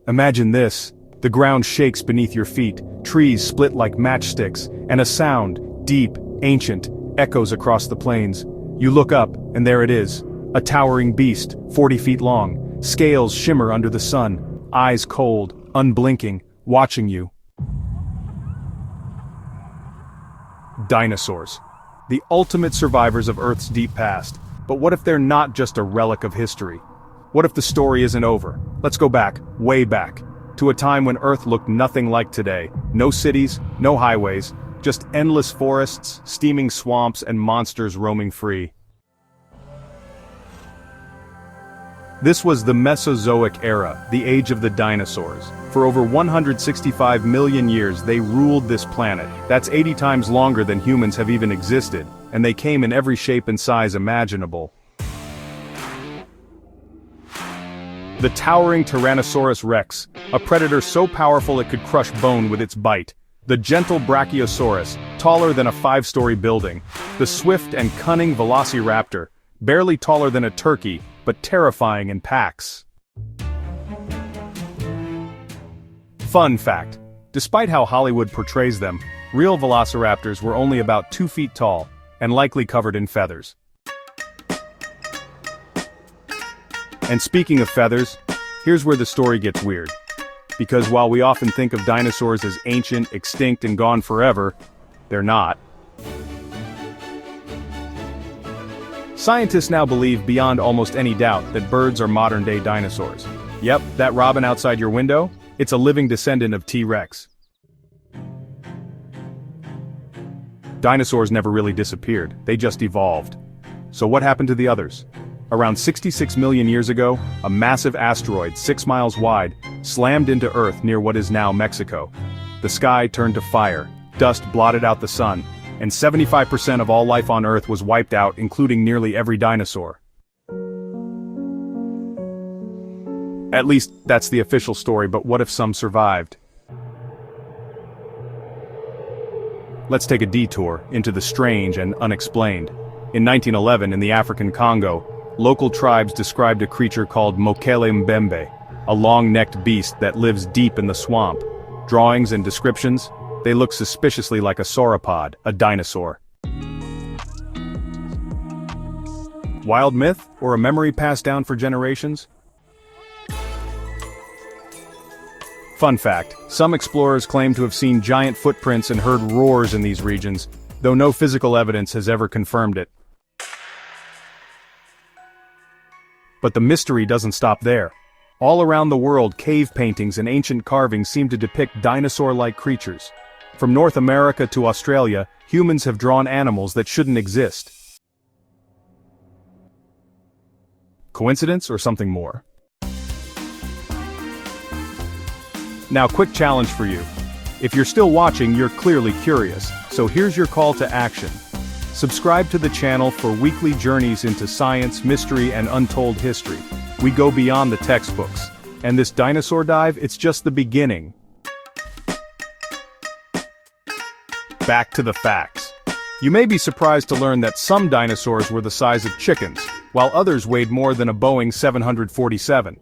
Imagine this. The ground shakes beneath your feet, trees split like matchsticks, and a sound, deep, ancient, echoes across the plains. You look up, and there it is. A towering beast, 40 feet long, scales shimmer under the sun, eyes cold, unblinking, watching you. Dinosaurs. The ultimate survivors of Earth's deep past. But what if they're not just a relic of history? What if the story isn't over? Let's go back, way back, to a time when Earth looked nothing like today. No cities, no highways, just endless forests, steaming swamps, and monsters roaming free. This was the Mesozoic Era, the age of the dinosaurs. For over 165 million years they ruled this planet. That's 80 times longer than humans have even existed, and they came in every shape and size imaginable. The towering Tyrannosaurus rex, a predator so powerful it could crush bone with its bite. The gentle Brachiosaurus, taller than a 5-story building. The swift and cunning Velociraptor, barely taller than a turkey, but terrifying in packs. Fun fact: despite how Hollywood portrays them, real velociraptors were only about 2 feet tall, and likely covered in feathers. And speaking of feathers, here's where the story gets weird. Because while we often think of dinosaurs as ancient, extinct, and gone forever, they're not. Scientists now believe beyond almost any doubt that birds are modern-day dinosaurs. Yep, that robin outside your window? It's a living descendant of T-Rex. Dinosaurs never really disappeared, they just evolved. So what happened to the others? Around 66 million years ago, a massive asteroid 6 miles wide slammed into Earth near what is now Mexico. The sky turned to fire, dust blotted out the sun, and 75% of all life on Earth was wiped out, including nearly every dinosaur. At least, that's the official story, but what if some survived? Let's take a detour into the strange and unexplained. In 1911, in the African Congo, local tribes described a creature called Mokele-Mbembe, a long-necked beast that lives deep in the swamp. Drawings and descriptions, they look suspiciously like a sauropod, a dinosaur. Wild myth, or a memory passed down for generations? Fun fact, some explorers claim to have seen giant footprints and heard roars in these regions, though no physical evidence has ever confirmed it. But the mystery doesn't stop there. All around the world, cave paintings and ancient carvings seem to depict dinosaur-like creatures. From North America to Australia, humans have drawn animals that shouldn't exist. Coincidence or something more? Now, quick challenge for you. If you're still watching, you're clearly curious, so here's your call to action. Subscribe to the channel for weekly journeys into science, mystery, and untold history. We go beyond the textbooks. And this dinosaur dive, it's just the beginning. Back to the facts. You may be surprised to learn that some dinosaurs were the size of chickens, while others weighed more than a Boeing 747.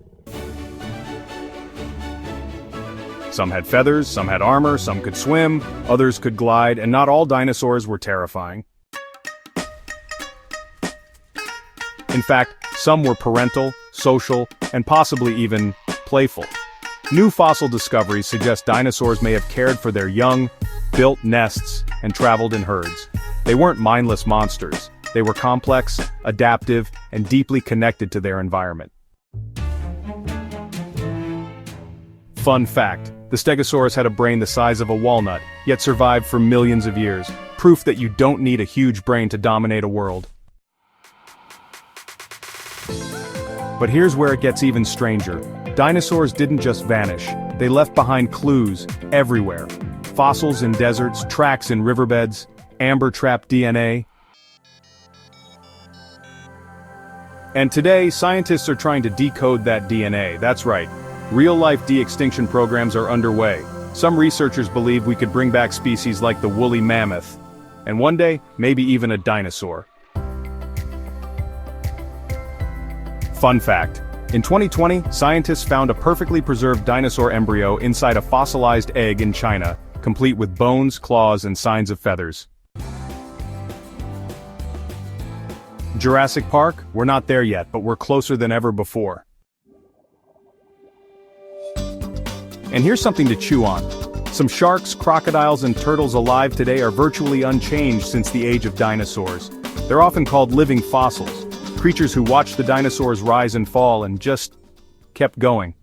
Some had feathers, some had armor, some could swim, others could glide, and not all dinosaurs were terrifying. In fact, some were parental, social, and possibly even playful. New fossil discoveries suggest dinosaurs may have cared for their young, built nests, and traveled in herds. They weren't mindless monsters. They were complex, adaptive, and deeply connected to their environment. Fun fact, the Stegosaurus had a brain the size of a walnut, yet survived for millions of years. Proof that you don't need a huge brain to dominate a world. But here's where it gets even stranger. Dinosaurs didn't just vanish. They left behind clues everywhere. Fossils in deserts, tracks in riverbeds, amber-trapped DNA. And today, scientists are trying to decode that DNA. That's right. Real-life de-extinction programs are underway. Some researchers believe we could bring back species like the woolly mammoth. And one day, maybe even a dinosaur. Fun fact, In 2020, scientists found a perfectly preserved dinosaur embryo inside a fossilized egg in China, complete with bones, claws, and signs of feathers. Jurassic Park? We're not there yet, but we're closer than ever before. And here's something to chew on. Some sharks, crocodiles, and turtles alive today are virtually unchanged since the age of dinosaurs. They're often called living fossils, creatures who watched the dinosaurs rise and fall and just kept going.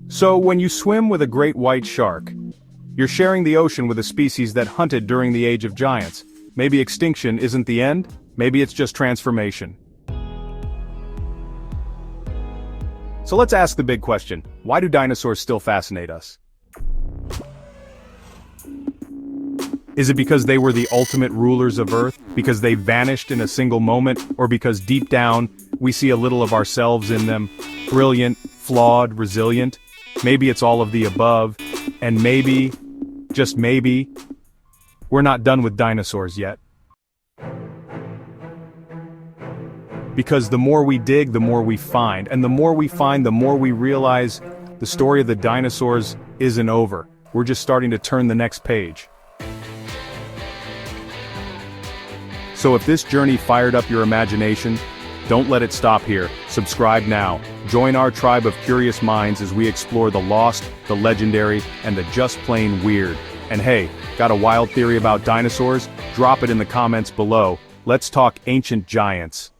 So when you swim with a great white shark, you're sharing the ocean with a species that hunted during the age of giants. Maybe extinction isn't the end, maybe it's just transformation. So let's ask the big question, why do dinosaurs still fascinate us? Is it because they were the ultimate rulers of Earth, because they vanished in a single moment, or because deep down, we see a little of ourselves in them? Brilliant, flawed, resilient? Maybe it's all of the above, and maybe, just maybe, we're not done with dinosaurs yet. Because the more we dig, the more we find, and the more we find, the more we realize the story of the dinosaurs isn't over. We're just starting to turn the next page. So if this journey fired up your imagination, don't let it stop here. Subscribe now. Join our tribe of curious minds as we explore the lost, the legendary, and the just plain weird. And hey, got a wild theory about dinosaurs? Drop it in the comments below. Let's talk ancient giants.